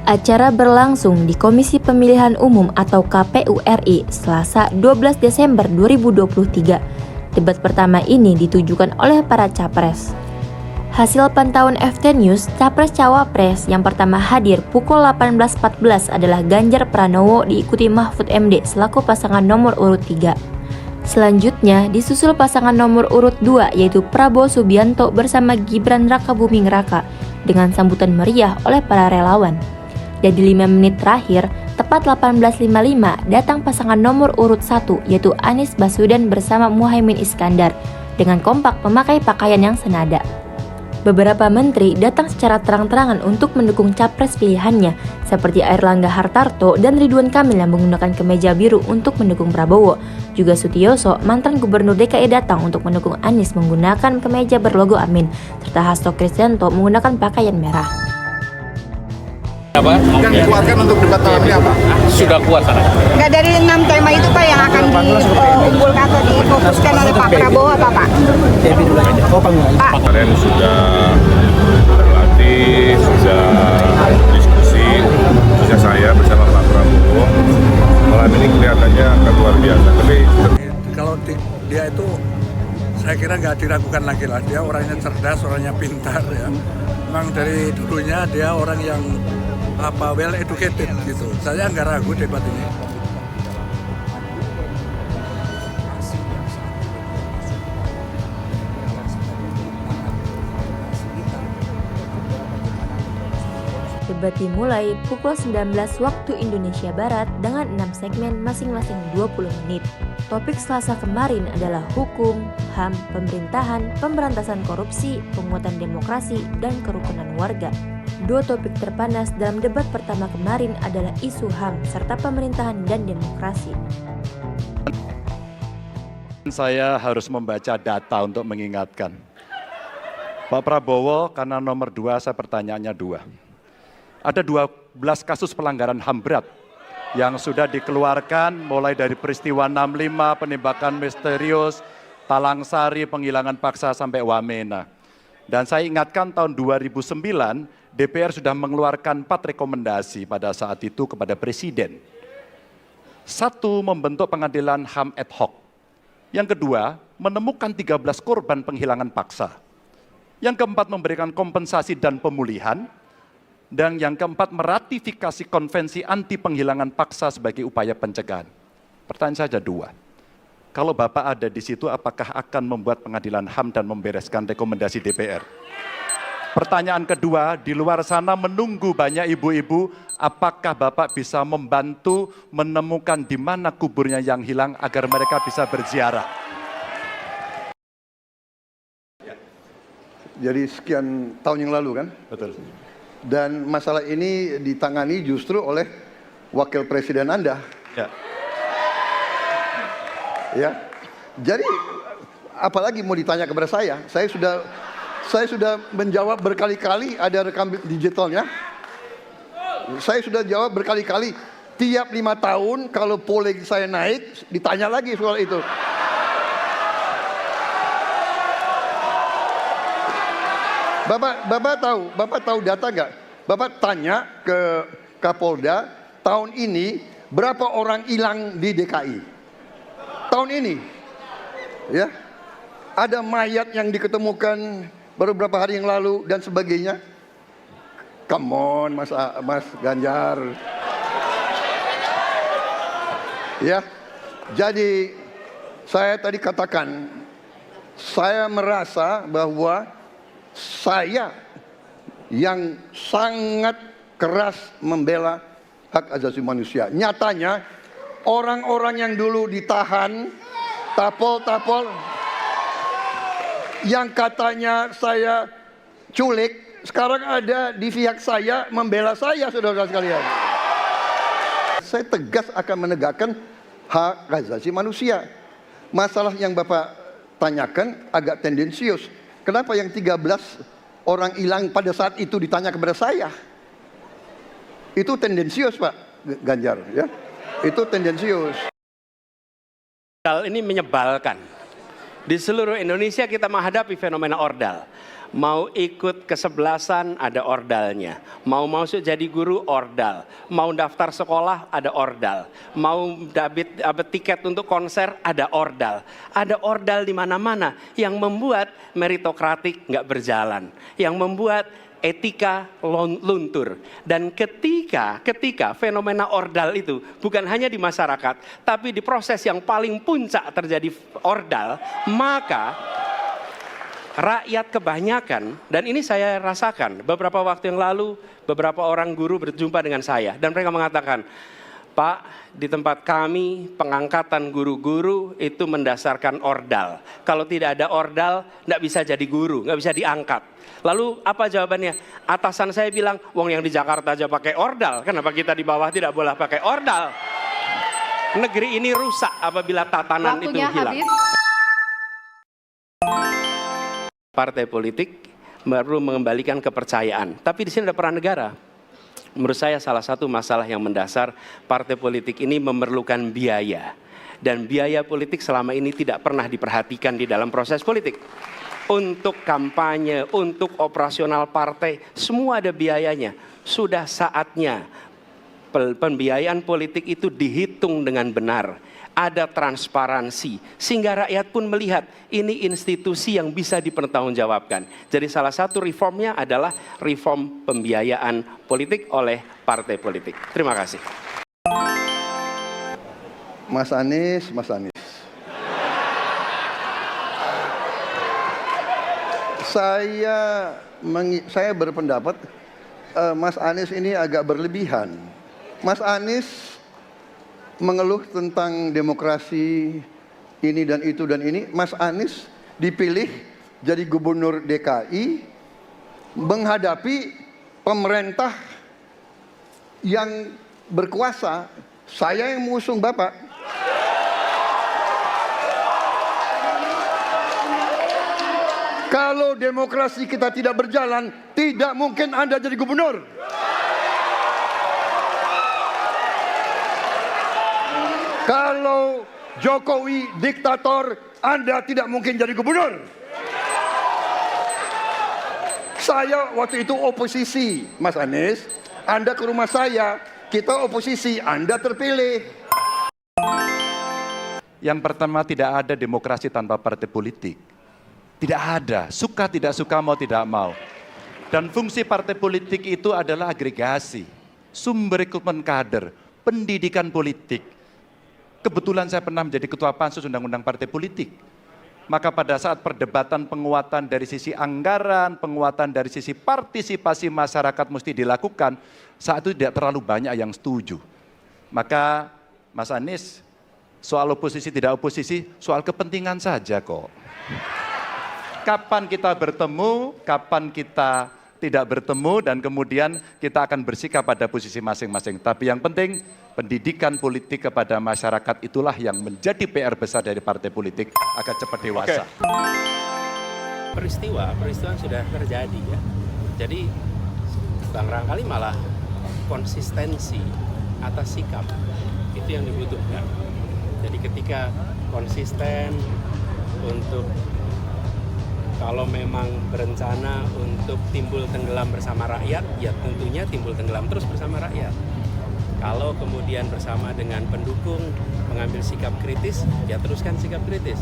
Acara berlangsung di Komisi Pemilihan Umum atau KPU RI Selasa 12 Desember 2023. Debat pertama ini ditujukan oleh para capres. Hasil pantauan FT News, Capres-Cawapres yang pertama hadir pukul 18.14 adalah Ganjar Pranowo diikuti Mahfud MD selaku pasangan nomor urut 3. Selanjutnya disusul pasangan nomor urut 2 yaitu Prabowo Subianto bersama Gibran Rakabuming Raka dengan sambutan meriah oleh para relawan. Dan di 5 menit terakhir, tepat 18.55, datang pasangan nomor urut 1 yaitu Anies Baswedan bersama Muhaimin Iskandar dengan kompak memakai pakaian yang senada. Beberapa menteri datang secara terang-terangan untuk mendukung capres pilihannya, seperti Airlangga Hartarto dan Ridwan Kamil yang menggunakan kemeja biru untuk mendukung Prabowo. Juga Sutioso, mantan gubernur DKI datang untuk mendukung Anies menggunakan kemeja berlogo Amin, serta Hasto Kristianto menggunakan pakaian merah. Apa? Yang dikuatkan untuk debat malam ini apa? Sudah kuat sana. Nggak, dari 6 tema itu Pak yang akan diunggulkan atau difokuskan oleh Pak Prabowo apa Pak? Pak. Kalian sudah berlatih, sudah diskusi, khususnya saya bersama Pak Prabowo. Malam ini kelihatannya akan luar biasa. Tapi Kalau dia itu saya kira nggak diragukan lagi lah. Dia orangnya cerdas, orangnya pintar ya. Memang dari dulunya dia orang yang well educated gitu. Saya nggak ragu debat ini. Debat dimulai pukul 19 waktu Indonesia Barat dengan 6 segmen masing-masing 20 menit. Topik Selasa kemarin adalah hukum, HAM, pemerintahan, pemberantasan korupsi, penguatan demokrasi, dan kerukunan warga. Dua topik terpanas dalam debat pertama kemarin adalah isu HAM serta pemerintahan dan demokrasi. Saya harus membaca data untuk mengingatkan. Pak Prabowo karena nomor 2 saya pertanyaannya 2. Ada 12 kasus pelanggaran HAM berat yang sudah dikeluarkan mulai dari peristiwa 65, penembakan misterius, Talang Sari, penghilangan paksa sampai Wamena. Dan saya ingatkan tahun 2009 DPR sudah mengeluarkan 4 rekomendasi pada saat itu kepada Presiden. 1, membentuk pengadilan HAM ad hoc. Yang kedua, menemukan 13 korban penghilangan paksa. Yang keempat, memberikan kompensasi dan pemulihan. Dan yang keempat, meratifikasi konvensi anti penghilangan paksa sebagai upaya pencegahan. Pertanyaan saja 2. Kalau Bapak ada di situ, apakah akan membuat pengadilan HAM dan membereskan rekomendasi DPR? Pertanyaan kedua, di luar sana menunggu banyak ibu-ibu, apakah Bapak bisa membantu menemukan di mana kuburnya yang hilang agar mereka bisa berziarah? Jadi sekian tahun yang lalu kan? Betul. Dan masalah ini ditangani justru oleh wakil presiden Anda. Ya. Ya. Jadi apalagi mau ditanya kepada saya? Saya sudah menjawab berkali-kali, ada rekam digitalnya. Saya sudah jawab berkali-kali. Tiap 5 tahun kalau polling saya naik, ditanya lagi soal itu. Bapak tahu data nggak? Bapak tanya ke Kapolda, tahun ini berapa orang hilang di DKI? Tahun ini, ya, ada mayat yang diketemukan baru beberapa hari yang lalu dan sebagainya. Come on, Mas Ganjar. Ya, jadi saya tadi katakan, saya merasa bahwa saya yang sangat keras membela hak asasi manusia. Nyatanya orang-orang yang dulu ditahan, tapol-tapol, yang katanya saya culik, sekarang ada di pihak saya membela saya, saudara-saudara sekalian. Saya tegas akan menegakkan hak asasi manusia. Masalah yang Bapak tanyakan agak tendensius. Kenapa yang 13 orang hilang pada saat itu ditanya kepada saya? Itu tendensius Pak Ganjar, ya. Itu tendensius. Ini menyebalkan. Di seluruh Indonesia kita menghadapi fenomena ordal. Mau ikut kesebelasan ada ordalnya, mau masuk jadi guru ordal, mau daftar sekolah ada ordal, mau dapat tiket untuk konser ada ordal di mana-mana yang membuat meritokratik nggak berjalan, yang membuat etika luntur. Dan ketika fenomena ordal itu bukan hanya di masyarakat, tapi di proses yang paling puncak terjadi ordal, maka rakyat kebanyakan, dan ini saya rasakan beberapa waktu yang lalu, beberapa orang guru berjumpa dengan saya dan mereka mengatakan, Pak, di tempat kami pengangkatan guru-guru itu mendasarkan ordal. Kalau tidak ada ordal, nggak bisa jadi guru, nggak bisa diangkat. Lalu apa jawabannya? Atasan saya bilang, wong yang di Jakarta aja pakai ordal, kenapa kita di bawah tidak boleh pakai ordal? Negeri ini rusak apabila tatanan itu hilang. Partai politik perlu mengembalikan kepercayaan. Tapi di sini ada peran negara. Menurut saya salah satu masalah yang mendasar, partai politik ini memerlukan biaya. Dan biaya politik selama ini tidak pernah diperhatikan di dalam proses politik. Untuk kampanye, untuk operasional partai, semua ada biayanya. Sudah saatnya pembiayaan politik itu dihitung dengan benar. Ada transparansi, sehingga rakyat pun melihat ini institusi yang bisa dipertanggungjawabkan. Jadi salah satu reformnya adalah reform pembiayaan politik oleh partai politik. Terima kasih. Mas Anies. Saya berpendapat Mas Anies ini agak berlebihan. Mas Anies mengeluh tentang demokrasi ini dan itu dan ini. Mas Anies dipilih jadi gubernur DKI menghadapi pemerintah yang berkuasa. Saya yang mengusung Bapak. Kalau demokrasi kita tidak berjalan, tidak mungkin Anda jadi gubernur. Kalau Jokowi diktator, Anda tidak mungkin jadi gubernur. Saya waktu itu oposisi, Mas Anies. Anda ke rumah saya, kita oposisi, Anda terpilih. Yang pertama, tidak ada demokrasi tanpa partai politik. Tidak ada, suka tidak suka, mau tidak mau. Dan fungsi partai politik itu adalah agregasi, sumber rekrutmen kader, pendidikan politik. Kebetulan saya pernah menjadi ketua pansus undang-undang partai politik. Maka pada saat perdebatan penguatan dari sisi anggaran, penguatan dari sisi partisipasi masyarakat mesti dilakukan, saat itu tidak terlalu banyak yang setuju. Maka Mas Anies, soal oposisi tidak oposisi, soal kepentingan saja kok. Kapan kita bertemu, kapan kita tidak bertemu, dan kemudian kita akan bersikap pada posisi masing-masing. Tapi yang penting, pendidikan politik kepada masyarakat itulah yang menjadi PR besar dari partai politik agar cepat dewasa. Peristiwa sudah terjadi ya. Jadi barangkali malah konsistensi atas sikap itu yang dibutuhkan. Jadi ketika konsisten untuk kalau memang berencana untuk timbul tenggelam bersama rakyat, ya tentunya timbul tenggelam terus bersama rakyat. Kalau kemudian bersama dengan pendukung mengambil sikap kritis, ya teruskan sikap kritis.